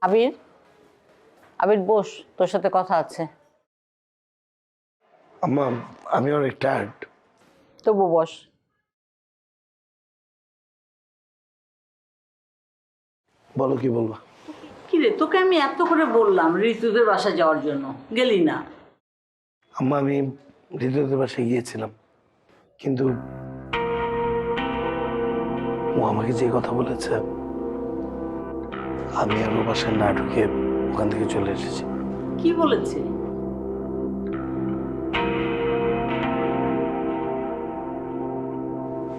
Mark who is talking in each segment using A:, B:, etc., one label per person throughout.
A: আবির, আবির বস, তোর সাথে কথা আছে।
B: আম্মা, আমি অনেক টায়ার্ড।
A: তবু বস।
B: বলো, কি বলবা?
A: কিরে, তোকে আমি এত করে বললাম ঋতুদের বাসা যাওয়ার জন্য, গেলি না।
B: আম্মা, আমি হৃদয়দের বাসায় গিয়েছিলাম, কিন্তু ও আমাকে যে কথা বলেছে, আমি আর ও বাসায় না ঢুকে ওখান থেকে চলে এসেছি।
A: কি বলেছে?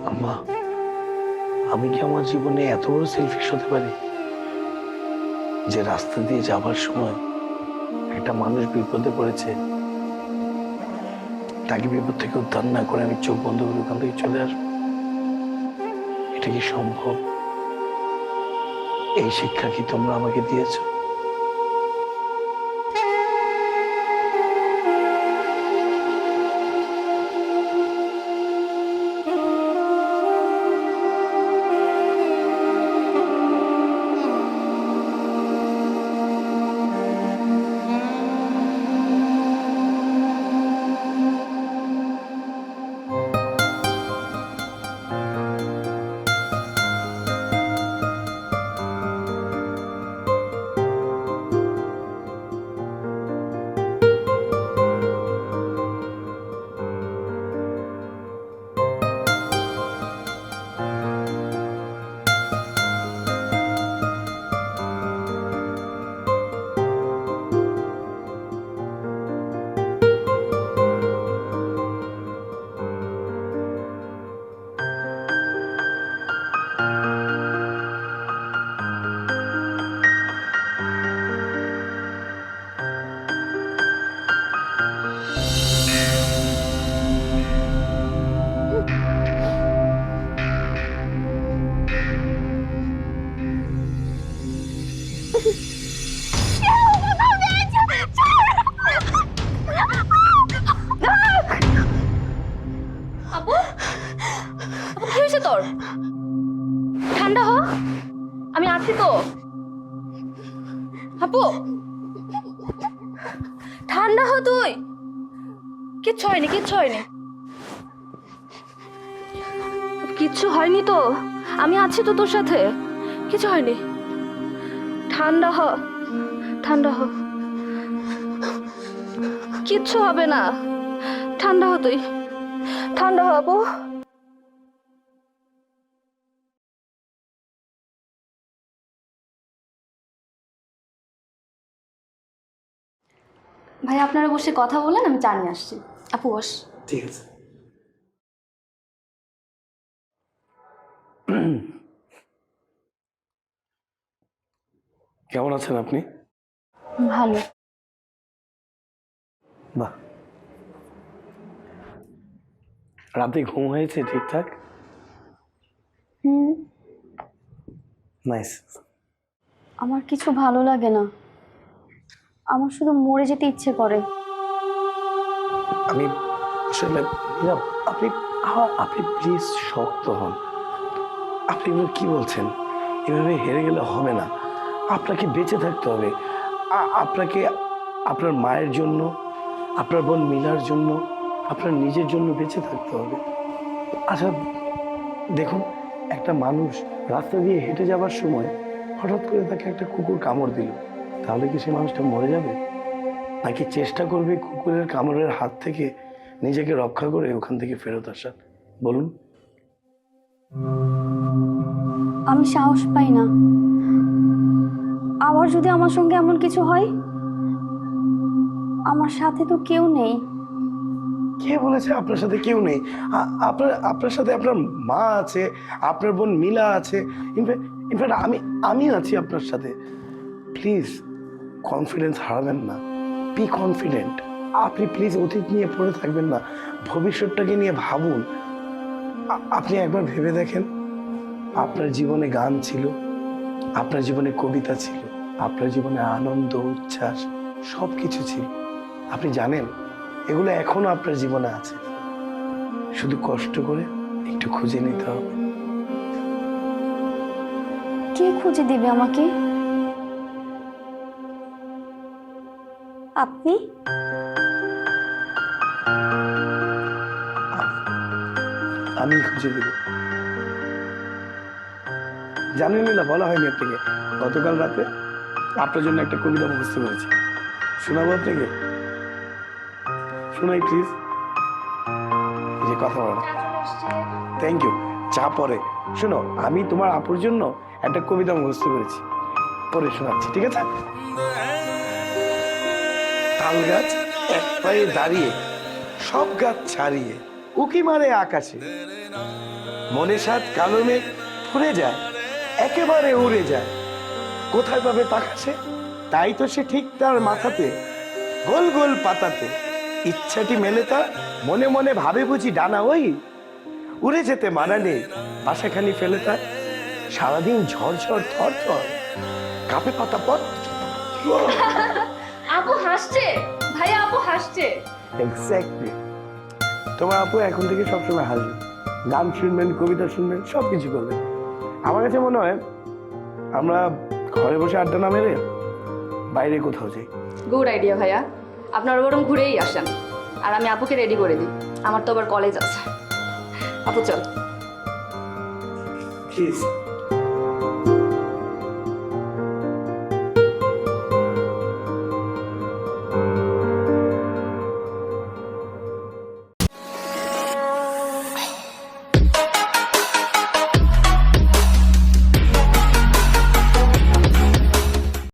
B: আম্মা, আমি কি আমার জীবনে এত বড় সেলফিশ হতে পারি যে রাস্তা দিয়ে যাবার সময় একটা মানুষ বিপদে পড়েছে, তাকে বিপদ থেকে উদ্ধার না করে আমি চোখ বন্ধ করে ওখান থেকে চলে আসবো? এটা কি সম্ভব? এই শিক্ষা কি তোমরা আমাকে দিয়েছো?
C: আপু, আপু কি হয়েছে তোর? ঠান্ডা হ, আমি আছি তো। আপু ঠান্ডা হ তুই। কিচ্ছু হয়নি, কিচ্ছু হয়নি, কিচ্ছু হয়নি তো। আমি আছি তো তোর সাথে, কিছু হয়নি। ঠান্ডা হ, ঠান্ডা হ, কিচ্ছু হবে না। ঠান্ডা হ তুই, ঠান্ডা হ আপু। ভাই আপনারা বসে কথা বলেন, আমি চা নিয়ে আসছি। আপু বস।
B: ঠিক আছে। কেমন আছেন আপনি?
C: ভালো।
B: বাহ, রাতে ঘুম হয়েছে ঠিকঠাক?
C: হুম,
B: নাইস।
C: আমার কিছু ভালো লাগে না, আমার শুধু মরে যেতে ইচ্ছে করে।
B: আমি আসলে আপনি আপনি প্লিজ শক্ত হন। আপনি এগুলো কি বলছেন? এভাবে হেরে গেলে হবে না। আপনাকে বেঁচে থাকতে হবে। আপনাকে আপনার মায়ের জন্য, আপনার বোন মিলার জন্য, আপনার নিজের জন্য বেঁচে থাকতে হবে। আচ্ছা, দেখুন, একটা মানুষ রাস্তা দিয়ে হেঁটে যাবার সময় হঠাৎ করে তাকে একটা কুকুর কামড় দিল, তাহলে কি সেই মানুষটা মরে যাবে? নাকি চেষ্টা করবে কুকুরের কামড়ের হাত থেকে নিজেকে রক্ষা করে ওখান থেকে ফেরত আসার? বলুন।
C: আমি সাহস পাই না। আবার যদি আমার সঙ্গে এমন কিছু হয়, আমার সাথে তো কেউ নেই।
B: কে বলেছে আপনার সাথে কেউ নেই? আপনার আপনার সাথে আপনার মা আছে, আপনার বোন মিলা আছে, ইনফ্যাক্ট আমি আমি আছি আপনার সাথে। প্লিজ কনফিডেন্স হারাবেন না। Be confident. আপনি প্লিজ অতীত নিয়ে পড়ে থাকবেন না, ভবিষ্যৎটাকে নিয়ে ভাবুন। আপনি একবার ভেবে দেখেন, আপনার জীবনে গান ছিল, আপনার জীবনে কবিতা ছিল, আপনার জীবনে আনন্দ উচ্ছ্বাস সবকিছু ছিল। আপনি জানেন এগুলো এখনো আপনার জীবনে আছে, শুধু কষ্ট করে একটু খুঁজে নিতে হবে।
C: কে খুঁজে দিবে আমাকে? আপনি?
B: আমি খুঁজে দেব। জানেন না, বলা হয়নি আপনাকে, গতকাল রাতে আপনার জন্য একটা কবিতা মুখস্থ করেছি, শোনাবো আপনাকে? শোনাই প্লিজ। এই যে কথা বলো। Thank you. চা পরে শোনো, আমি তোমার আপুর জন্য একটা কবিতা মুখস্থ করেছি, পরে শোনাচ্ছি, ঠিক আছে? তাল গাছ এক পায়ে দাঁড়িয়ে, সব গাছ ছাড়িয়ে উকি মারে আকাশে, মনে সাত কালো মেঘ ফুরে যায়, একেবারে উড়ে যায়, কোথায় পাবে পাখাসে? তাই তো সে ঠিক তার মাথাতে, গোল গোল পাতাতে, ইচ্ছাটি মেলে তার, মনে মনে ভাবে বুঝি ডানা ওই, উড়ে যেতে মানা নেই, বাসাখানি ফেলে তার, সারাদিন ঝড় ঝড় থর থর, কাঁপে পাতা পথ।
C: আপু হাসছে, ভাইয়া আপু হাসছে।
B: এক্স্যাক্টলি। তোমার আপু এখন থেকে সবসময় হাসবে, গান শুনবেন, কবিতা শুনবেন, সবকিছু করবেন। আমার কাছে মনে হয় আমরা ঘরে বসে আড্ডা না মেরে বাইরে কোথাও যাই।
C: গুড আইডিয়া ভাইয়া, আপনারা বরং ঘুরেই আসেন, আর আমি আপুকে রেডি করে দিই, আমার তো আবার কলেজ আছে। আপু চল।
B: প্লিজ।